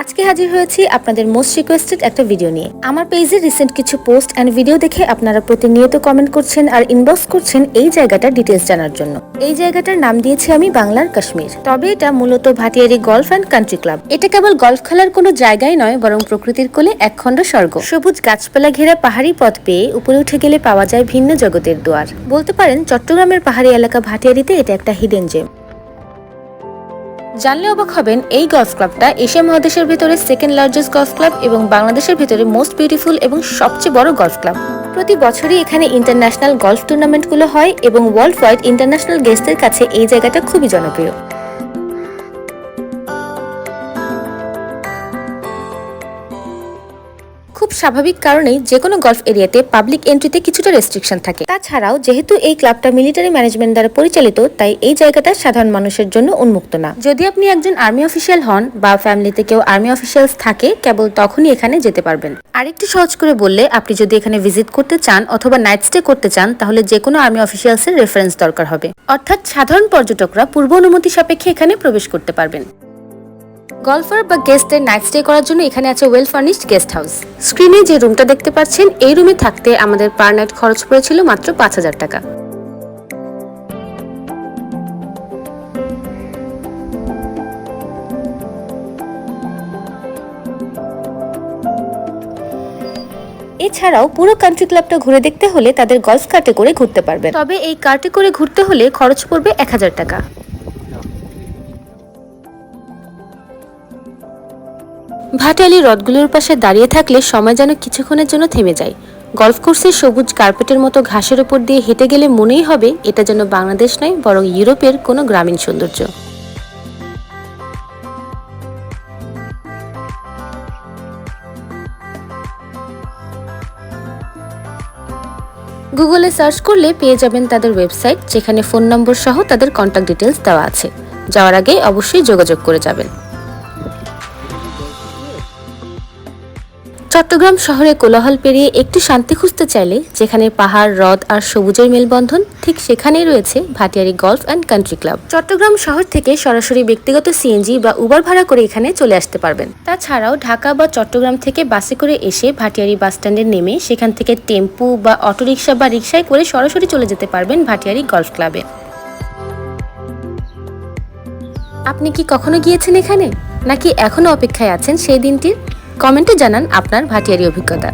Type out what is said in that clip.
আজকে হাজির হয়েছি আপনাদের মোস্ট রিকোয়েস্টেড একটা ভিডিও নিয়ে। আমার পেজে রিসেন্ট কিছু পোস্ট এন্ড ভিডিও দেখে আপনারা প্রতিনিয়ত কমেন্ট করছেন আর ইনবক্স করছেন এই জায়গাটার ডিটেলস জানার জন্য। এই জায়গাটার নাম দিয়েছি আমি বাংলার কাশ্মীর। তবে এটা মূলত Bhatiary golf and country club. এটা কেবল গলফ খেলার কোনো জায়গাই নয়, বরং প্রকৃতির কোলে একখণ্ড স্বর্গ। সবুজ গাছপালা ঘেরা পাহাড়ি পথ পেয়ে উপরে উঠে গেলে পাওয়া যায় ভিন্ন জগতের দুয়ার। বলতে পারেন চট্টগ্রামের পাহাড়ি এলাকা ভাটিয়ারিতে এটা একটা হিডেন জেম। জানলে অবাক হবেন, এই গলফ ক্লাবটা এশিয়া মহাদেশের ভিতরে সেকেন্ড লার্জেস্ট গলফ ক্লাব এবং বাংলাদেশের ভিতরে মোস্ট বিউটিফুল এবং সবচেয়ে বড় গলফ ক্লাব। প্রতি বছরই এখানে ইন্টারন্যাশনাল গলফ টুর্নামেন্টগুলো হয় এবং ওয়ার্ল্ড ওয়াইড ইন্টারন্যাশনাল গেস্টদের কাছে এই জায়গাটা খুবই জনপ্রিয়। খুব স্বাভাবিক কারণেই যে কোনো গলফ এরিয়াতে পাবলিক এন্ট্রিতে কিছুটা রেস্ট্রিকশন থাকে। তাছাড়াও যেহেতু এই ক্লাবটা মিলিটারি ম্যানেজমেন্ট দ্বারা পরিচালিত, তাই এই জায়গাটা সাধারণ মানুষের জন্য উন্মুক্ত না। যদি আপনি একজন আর্মি অফিসিয়াল হন বা ফ্যামিলিতে কেউ আর্মি অফিসিয়ালস থাকে, কেবল তখনই এখানে যেতে পারবেন। আরেকটু সহজ করে বললে, আপনি যদি এখানে ভিজিট করতে চান অথবা নাইট স্টে করতে চান, তাহলে যে কোনো আর্মি অফিসিয়ালস এর রেফারেন্স দরকার হবে। অর্থাৎ সাধারণ পর্যটকরা পূর্ব অনুমতি সাপেক্ষে এখানে প্রবেশ করতে পারবেন। গলফার বা গেস্টদের নাইট স্টে করার জন্য এখানে আছে ওয়েল ফার্নিশড গেস্ট হাউস। স্ক্রিনে যে রুমটা দেখতে পাচ্ছেন, এই রুমে থাকতে আমাদের পার নাইট খরচ পড়েছিল মাত্র ৫,০০০ টাকা। এছাড়াও পুরো কান্ট্রি ক্লাবটা ঘুরে দেখতে হলে তাদের গলফ কার্টে করে ঘুরতে পারবেন। তবে এই কার্টে করে ঘুরতে হলে খরচ পড়বে ১,০০০ টাকা। ভাটিয়ালি হ্রদগুলোর পাশে দাঁড়িয়ে থাকলে সময় যেন কিছুক্ষণের জন্য থেমে যায়। গলফ কোর্সের সবুজ কার্পেটের মতো ঘাসের উপর দিয়ে হেঁটে গেলে মনেই হবে এটা যেন বাংলাদেশ নয়, বরং ইউরোপের কোনো গ্রামীণ সৌন্দর্য। গুগলে সার্চ করলে পেয়ে যাবেন তাদের ওয়েবসাইট, যেখানে ফোন নম্বর সহ তাদের কন্ট্যাক্ট ডিটেলস দেওয়া আছে। যাওয়ার আগে অবশ্যই যোগাযোগ করে যাবেন। চট্টগ্রাম শহরে কোলাহল পেরিয়ে একটু শান্তি খুঁজতে চাইলে, যেখানে পাহাড়, হ্রদ আর সবুজের মেলবন্ধন, ঠিক সেখানেই রয়েছে Bhatiary golf and country club. Chattogram শহর থেকে সরাসরি ব্যক্তিগত সিএনজি বা উবার ভাড়া করে এখানে চলে আসতে পারবেন। তাছাড়াও ঢাকা বা চট্টগ্রাম থেকে বাসে করে এসে ভাটিয়ারি বাস স্ট্যান্ডে নেমে সেখান থেকে টেম্পু বা অটোরিকশা বা রিকশায় করে সরাসরি চলে যেতে পারবেন ভাটিয়ারি গলফ ক্লাবে। আপনি কি কখনো গিয়েছেন এখানে, নাকি এখনো অপেক্ষায় আছেন সেই দিনটির? কমেন্টে জানান আপনার ভাটিয়ারি অভিজ্ঞতা।